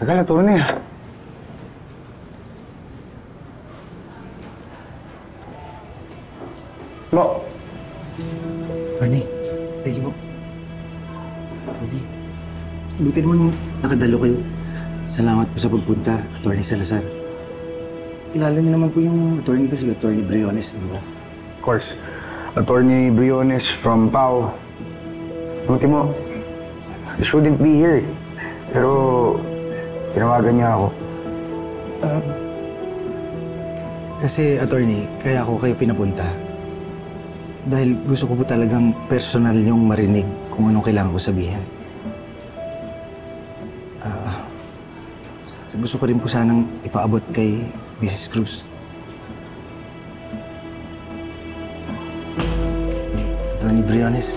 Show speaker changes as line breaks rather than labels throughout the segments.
Tagal na, Tony. Lo!
Tony, thank you po. Tony, buti naman nakadalo kayo. Salamat po sa pagpunta, Attorney Salazar. Kilala niyo naman po yung attorney ko, si Attorney Briones, di ba?
Of course. Attorney Briones from PAO. Buti mo, you shouldn't be here. Pero, tinawagan niya ako.
Kasi, attorney, kaya ako kayo pinapunta. Dahil gusto ko po talagang personal niyong marinig kung anong kailangan ko sabihin. Gusto ko rin po sanang ipaabot kay Mrs. Cruz. Attorney Briones,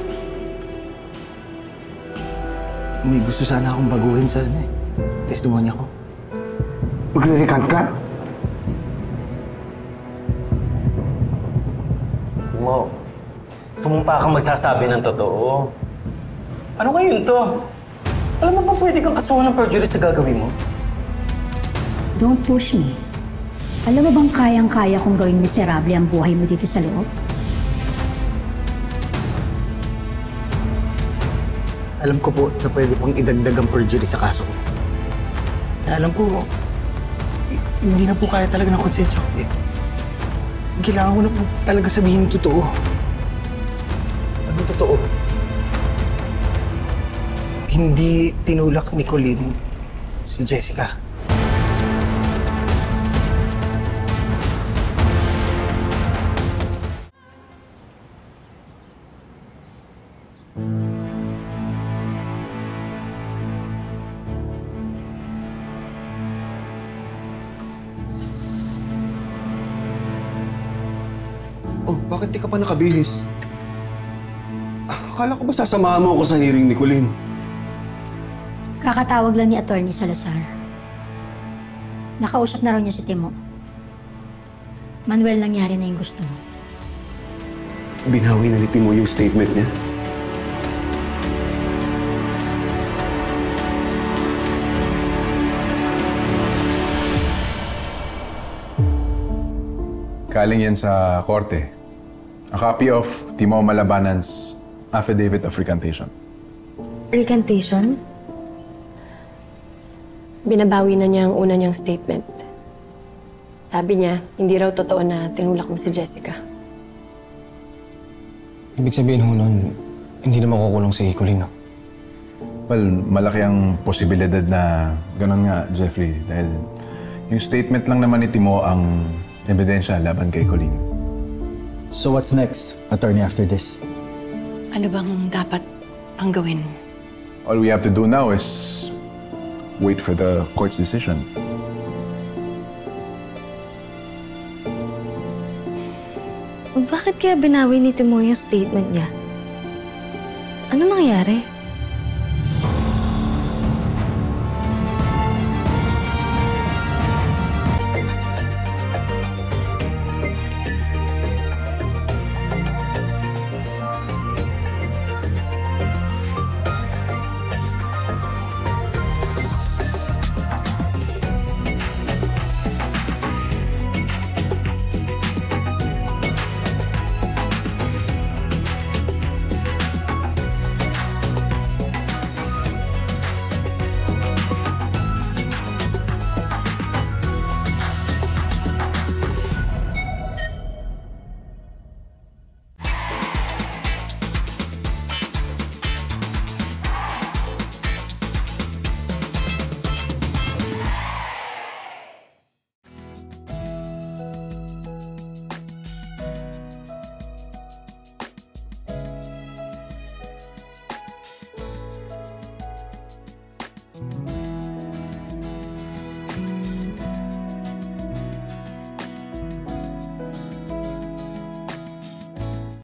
may gusto sana akong baguhin sa testimonya ko.
Magre-recant ka?
Mo, sumumpa kang magsasabi ng totoo. Ano ngayon to? Alam mo ba pwede kang kasuhan ng perjury sa gagawin mo?
Don't push me. Alam mo bang kayang-kaya kong gawing miserable ang buhay mo dito sa loob?
Alam ko po na pwede pang idagdag ang perjury sa kaso ko. Alam ko, hindi na po kaya talaga ng konsensya ko. Kailangan ko na po talaga sabihin yung totoo. Ano totoo? Hindi tinulak ni Colleen si Jessica.
Oh, bakit di ka pa nakabihis? Akala ko ba sasamahan mo ako sa hearing ni Colleen?
Kakatawag lang ni Attorney Salazar. Nakausap na raw niya si Timo. Manuel, nangyari na yung gusto mo.
Binawi na ni Timo yung statement niya.
Galing yan sa korte. A copy of Timo Malabanan's affidavit of recantation.
Recantation? Binabawi na niya ang una niyang statement. Sabi niya, hindi raw totoo na tinulak mo si Jessica.
Ibig sabihin ho nun, hindi na makukulong si Colleen.
Well, malaki ang posibilidad na ganun nga, Jeffrey. Dahil yung statement lang naman ni Timo ang ebidensya laban kay Colleen.
So what's next, attorney, after this?
Ano bang dapat ang gawin?
All we have to do now is wait for the court's decision.
Bakit kaya binawi ni Timo yung statement niya? Ano nangyayari?